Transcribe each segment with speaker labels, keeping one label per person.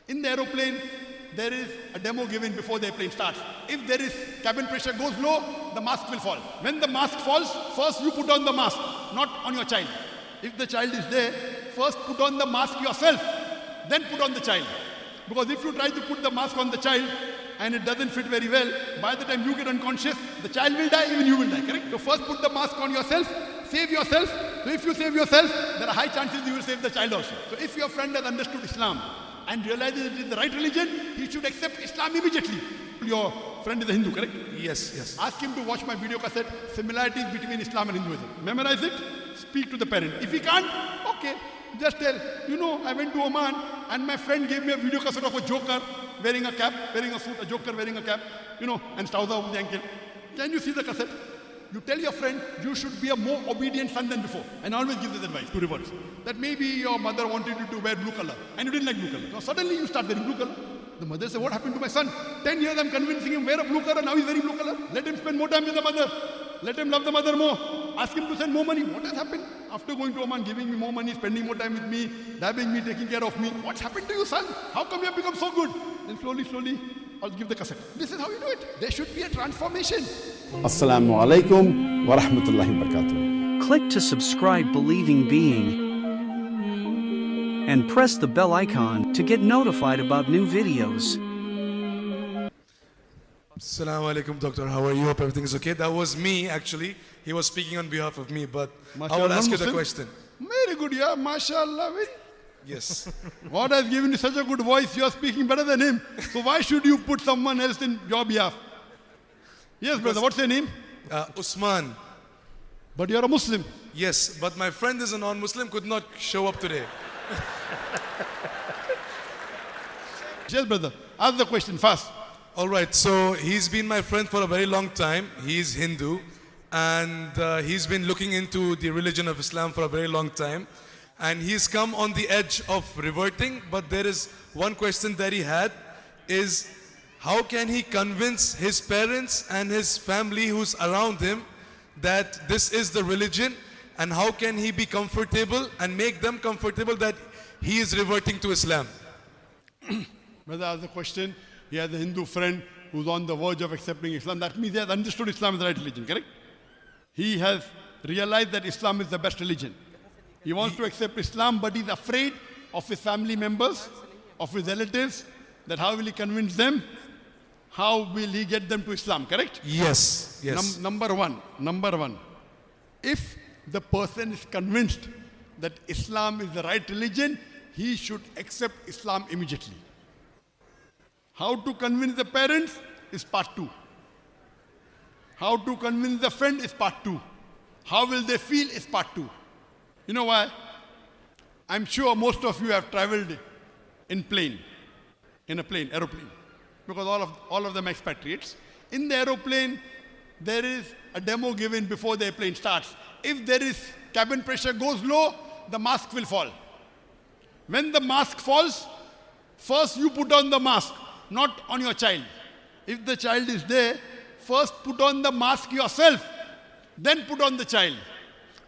Speaker 1: In the aeroplane, there is a demo given before the airplane starts. If there is cabin pressure goes low, the mask will fall. When the mask falls, first you put on the mask, not on your child. If the child is there, first put on the mask yourself, then put on the child. Because if you try to put the mask on the child and it doesn't fit very well, by the time you get unconscious, the child will die, even you will die, correct? So first put the mask on yourself, save yourself. So if you save yourself, there are high chances you will save the child also. So if your friend has understood Islam and realizes it is the right religion, he should accept Islam immediately. Your friend is a Hindu, correct?
Speaker 2: Yes, yes.
Speaker 1: Ask him to watch my video cassette, similarities between Islam and Hinduism. Memorize it, speak to the parent. If he can't, okay, just tell, I went to Oman and my friend gave me a video cassette of a joker wearing a cap, wearing a suit, a joker wearing a cap, and trouser over the ankle. Can you see the cassette? You tell your friend you should be a more obedient son than before. And always give this advice to reverse. That maybe your mother wanted you to wear blue color and you didn't like blue color. Now suddenly you start wearing blue color. The mother says, what happened to my son? 10 years I'm convincing him wear a blue color, now he's wearing blue color. Let him spend more time with the mother. Let him love the mother more. Ask him to send more money. What has happened? After going to Oman, giving me more money, spending more time with me, dabbing me, taking care of me. What's happened to you, son? How come you have become so good? Then slowly, I'll give the cassette. This is how you do it. There should be a transformation.
Speaker 3: Assalamu alaikum wa rahmatullahi wa barakatuh.
Speaker 4: Click to subscribe Believing Being and press the bell icon to get notified about new videos.
Speaker 2: Assalamu alaikum, doctor. How are you? Hope everything is okay. That was me, actually. He was speaking on behalf of me, but I will ask you the question.
Speaker 1: Very good, yeah. MashaAllah.
Speaker 2: Yes.
Speaker 1: God has given you such a good voice. You are speaking better than him. So why should you put someone else in your behalf? Yes, brother. What's your name?
Speaker 2: Usman.
Speaker 1: But you're a Muslim.
Speaker 2: Yes, but my friend is a non-Muslim, could not show up today.
Speaker 1: Yes, brother. Ask the question fast.
Speaker 2: All right, so he's been my friend for a very long time. He's Hindu, and he's been looking into the religion of Islam for a very long time. And he's come on the edge of reverting, but there is one question that he had is, how can he convince his parents and his family who's around him that this is the religion, and how can he be comfortable and make them comfortable that he is reverting to Islam?
Speaker 1: Brother asked the question. He has a Hindu friend who's on the verge of accepting Islam. That means he has understood Islam is the right religion, correct? He has realized that Islam is the best religion. He wants to accept Islam, but he's afraid of his family members, of his relatives, that how will he convince them? How will he get them to Islam, correct?
Speaker 2: Yes, yes.
Speaker 1: Number one. If the person is convinced that Islam is the right religion, he should accept Islam immediately. How to convince the parents is part 2. How to convince the friend is part 2. How will they feel is part 2. You know why? I'm sure most of you have traveled in aeroplane, because all of them are expatriates. In the aeroplane, there is a demo given before the airplane starts. If there is cabin pressure goes low, the mask will fall. When the mask falls, first you put on the mask, not on your child. If the child is there, first put on the mask yourself, then put on the child.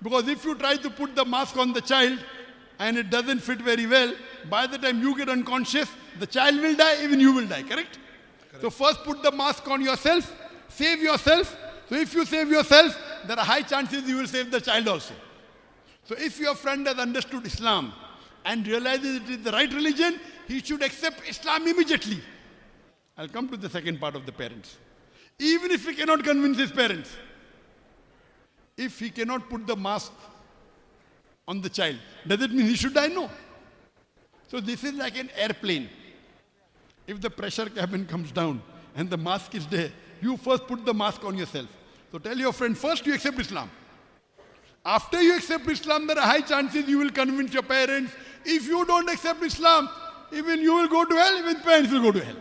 Speaker 1: Because if you try to put the mask on the child and it doesn't fit very well, by the time you get unconscious, the child will die, even you will die, correct? So first put the mask on yourself, save yourself. So if you save yourself, there are high chances you will save the child also. So if your friend has understood Islam and realizes it is the right religion, he should accept Islam immediately. I'll come to the second part of the parents. Even if he cannot convince his parents, if he cannot put the mask on the child, does it mean he should die? No. So this is like an airplane. If the pressure cabin comes down and the mask is there, you first put the mask on yourself. So tell your friend, first you accept Islam. After you accept Islam, there are high chances you will convince your parents. If you don't accept Islam, even you will go to hell, even parents will go to hell.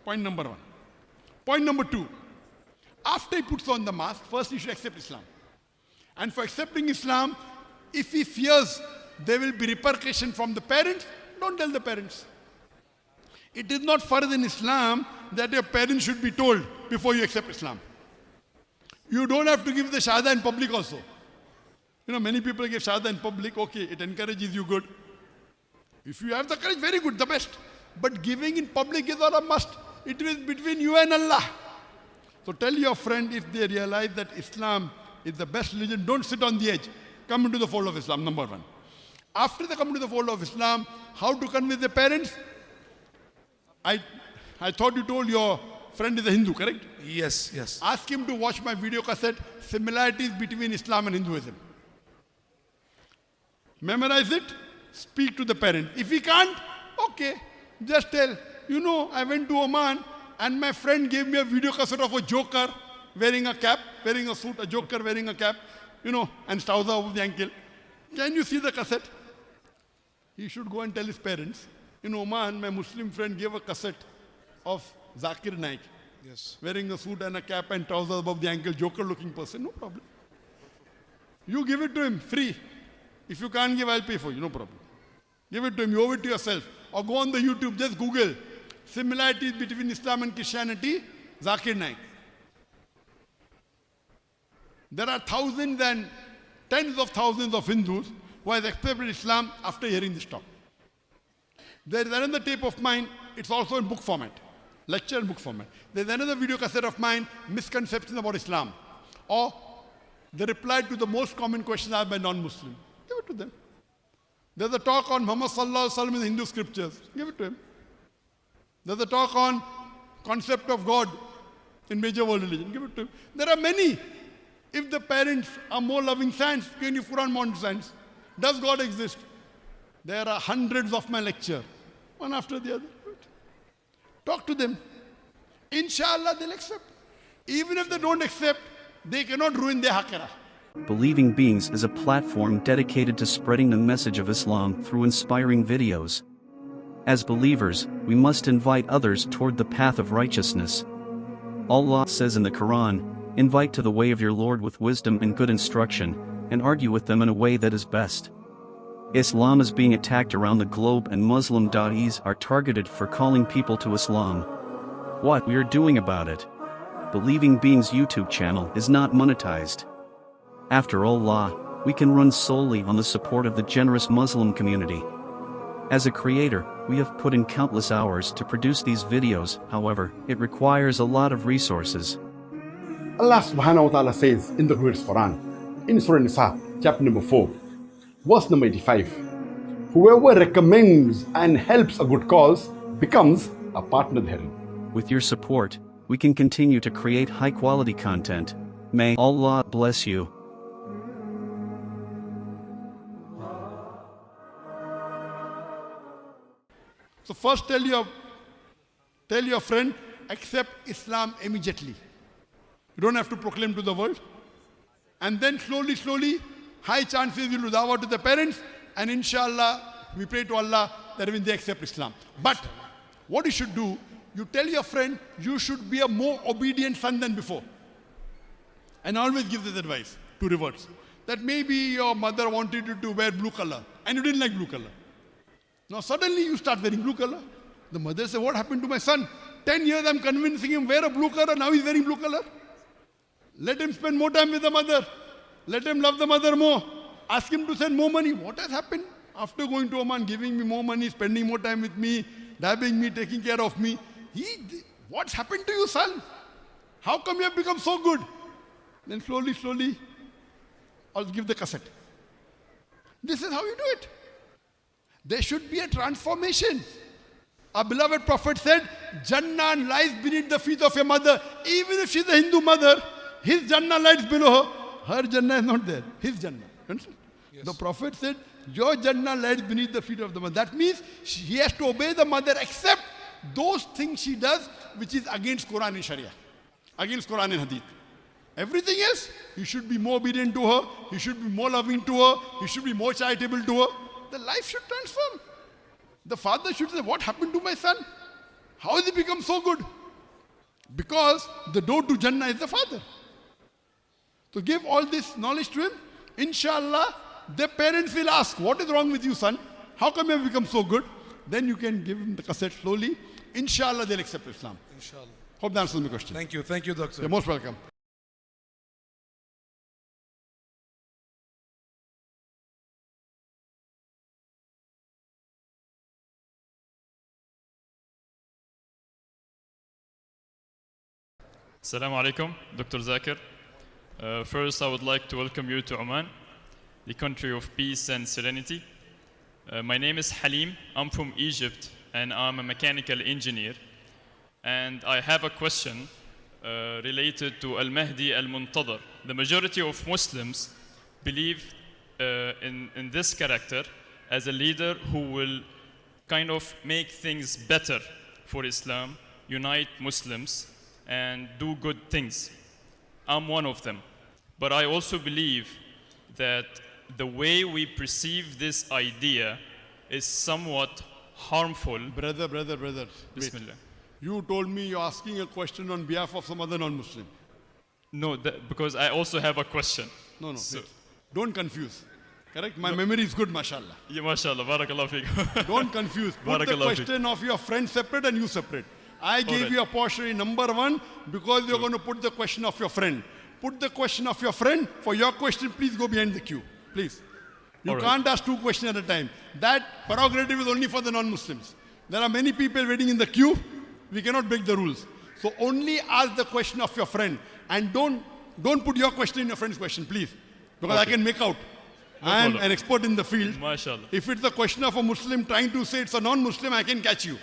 Speaker 1: Point number 1. Point number 2. After he puts on the mask, first he should accept Islam. And for accepting Islam, if he fears there will be repercussion from the parents, don't tell the parents. It is not fard in Islam that your parents should be told before you accept Islam. You don't have to give the shahada in public also. Many people give shahada in public, okay, it encourages you good. If you have the courage, very good, the best. But giving in public is not a must. It is between you and Allah. So tell your friend, if they realize that Islam is the best religion, don't sit on the edge. Come into the fold of Islam, number one. After they come into the fold of Islam, how to convince their parents? I thought you told your friend is a Hindu, correct?
Speaker 2: Yes, yes.
Speaker 1: Ask him to watch my video cassette, Similarities Between Islam and Hinduism. Memorize it, speak to the parent. If he can't, okay, just tell, you know, I went to Oman and my friend gave me a video cassette of a joker wearing a cap, wearing a suit, a joker wearing a cap, you know, and trouser over the ankle. Can you see the cassette? He should go and tell his parents. In Oman, my Muslim friend gave a cassette of ZakirNaik.
Speaker 2: Yes.
Speaker 1: Wearing a suit and a cap and trousers above the ankle, joker-looking person, no problem. You give it to him free. If you can't give, I'll pay for you, no problem. Give it to him, you owe it to yourself. Or go on the YouTube, just Google similarities between Islam and Christianity, ZakirNaik. There are thousands and tens of thousands of Hindus who have accepted Islam after hearing this talk. There is another tape of mine, it's also in book format, lecture and book format. There's another video cassette of mine, Misconceptions About Islam. Or the reply to the most common questions asked by non-Muslims. Give it to them. There's a talk on Muhammad Sallallahu Alaihi Wasallam in the Hindu scriptures. Give it to him. There's a talk on concept of God in major world religion. Give it to him. There are many. If the parents are more loving science, can you put on more science? Does God exist? There are hundreds of my lecture, one after the other. Talk to them. Inshallah, they'll accept. Even if they don't accept, they cannot ruin their hakira.
Speaker 4: Believing Beings is a platform dedicated to spreading the message of Islam through inspiring videos. As believers, we must invite others toward the path of righteousness. Allah says in the Quran, "Invite to the way of your Lord with wisdom and good instruction, and argue with them in a way that is best." Islam is being attacked around the globe and Muslim da'is are targeted for calling people to Islam. What we are doing about it? Believing Beings YouTube channel is not monetized. After Allah, we can run solely on the support of the generous Muslim community. As a creator, we have put in countless hours to produce these videos, however, it requires a lot of resources.
Speaker 3: Allah subhanahu wa ta'ala says in the glorious Quran, in Surah Nisa, chapter number 4, verse number 85, whoever recommends and helps a good cause becomes a partner therein.
Speaker 4: With your support, we can continue to create high-quality content. May Allah bless you.
Speaker 1: So first tell your friend, accept Islam immediately. You don't have to proclaim to the world. And then slowly, high chances you'll do dawah to the parents, and inshallah, we pray to Allah that when they accept Islam. But what you should do, you tell your friend, you should be a more obedient son than before. And always give this advice to reverts. That maybe your mother wanted you to wear blue color, and you didn't like blue color. Now suddenly you start wearing blue color. The mother says, what happened to my son? 10 years I'm convincing him wear a blue color, now he's wearing blue color. Let him spend more time with the mother. Let him love the mother more. Ask him to send more money. What has happened? After going to Oman, giving me more money, spending more time with me, dabbing me, taking care of me. What's happened to you, son? How come you have become so good? Then slowly, I'll give the cassette. This is how you do it. There should be a transformation. Our beloved Prophet said, Jannah lies beneath the feet of your mother. Even if she's a Hindu mother, his Jannah lies below her. Her Jannah is not there. His Jannah. Understand? Yes. The Prophet said, your Jannah lies beneath the feet of the mother. That means he has to obey the mother except those things she does which is against Quran and Sharia. Against Quran and Hadith. Everything else, he should be more obedient to her. He should be more loving to her. He should be more charitable to her. The life should transform. The father should say, what happened to my son? How has he become so good? Because the door to Jannah is the father. So give all this knowledge to him. Inshallah, the parents will ask, what is wrong with you, son? How come you have become so good? Then you can give him the cassette slowly. Inshallah, they'll accept Islam.
Speaker 2: Inshallah.
Speaker 1: Hope that answers my question.
Speaker 2: Thank you, Doctor.
Speaker 1: You're most welcome.
Speaker 5: Assalamu alaikum, Dr. Zakir. First, I would like to welcome you to Oman, the country of peace and serenity. My name is Halim. I'm from Egypt, and I'm a mechanical engineer. And I have a question related to Al-Mahdi Al-Muntadar. The majority of Muslims believe in this character as a leader who will kind of make things better for Islam, unite Muslims, and do good things. I'm one of them. But I also believe that the way we perceive this idea is somewhat harmful.
Speaker 1: Brother. Wait.
Speaker 5: Bismillah.
Speaker 1: You told me you're asking a question on behalf of some other non-Muslim.
Speaker 5: No, because I also have a question.
Speaker 1: No,
Speaker 5: So-
Speaker 1: wait. Don't confuse. Correct? My memory is good, mashallah.
Speaker 5: Yeah, mashallah, barakallah feekum.
Speaker 1: Don't confuse. Put the
Speaker 5: Barakallah
Speaker 1: question of your friend separate and you separate. I gave
Speaker 5: Alright.
Speaker 1: you opportunity number one because you're going to put the question of your friend. Put the question of your friend. For your question, please go behind the queue. Please. You
Speaker 5: Alright.
Speaker 1: can't ask two questions at a time. That prerogative is only for the non-Muslims. There are many people waiting in the queue. We cannot break the rules. So only ask the question of your friend. And don't put your question in your friend's question, please. Because I
Speaker 5: Okay.
Speaker 1: can make out.
Speaker 5: No
Speaker 1: I am
Speaker 5: problem.
Speaker 1: an expert in the field.
Speaker 5: Mashallah.
Speaker 1: If it's a question of a Muslim trying to say it's a non-Muslim, I can catch you.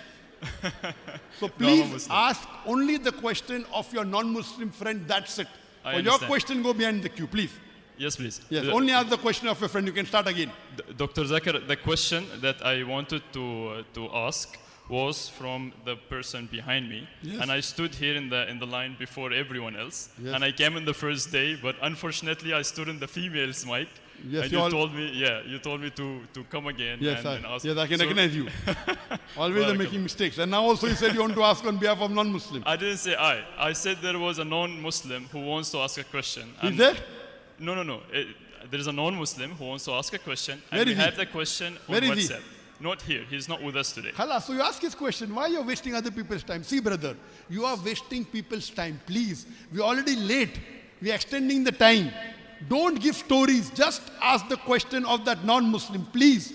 Speaker 1: So please
Speaker 5: Muslim.
Speaker 1: ask only the question of your non-Muslim friend, that's it.
Speaker 5: I
Speaker 1: For your
Speaker 5: understand.
Speaker 1: question, go behind the queue, please.
Speaker 5: Yes, please.
Speaker 1: Yes, only ask the question of your friend. You can start again.
Speaker 5: Dr. Zakir, the question that I wanted to ask was from the person behind me,
Speaker 1: Yes.
Speaker 5: and I stood here in the line before everyone else,
Speaker 1: Yes.
Speaker 5: and I came in the first day, but unfortunately I stood in the female's mic.
Speaker 1: Yes,
Speaker 5: and
Speaker 1: you all-
Speaker 5: you told me to come again
Speaker 1: Yes,
Speaker 5: and ask.
Speaker 1: yes, I can
Speaker 5: So-
Speaker 1: recognize you. Always are
Speaker 5: Welcome.
Speaker 1: making mistakes. And now also you said you want to ask on behalf of non-Muslim.
Speaker 5: I didn't say I. I said there was a non-Muslim who wants to ask a question.
Speaker 1: Is
Speaker 5: and-
Speaker 1: there?
Speaker 5: No. There is a non-Muslim who wants to ask a question,
Speaker 1: Where
Speaker 5: and we
Speaker 1: is he?
Speaker 5: have the question on
Speaker 1: Where is he?
Speaker 5: WhatsApp. Not here. He's not with us today.
Speaker 1: Khalas, so you ask his question. Why you're wasting other people's time? See, brother, you are wasting people's time. Please, we're already late. We're extending the time. Don't give stories. Just ask the question of that non-Muslim, please.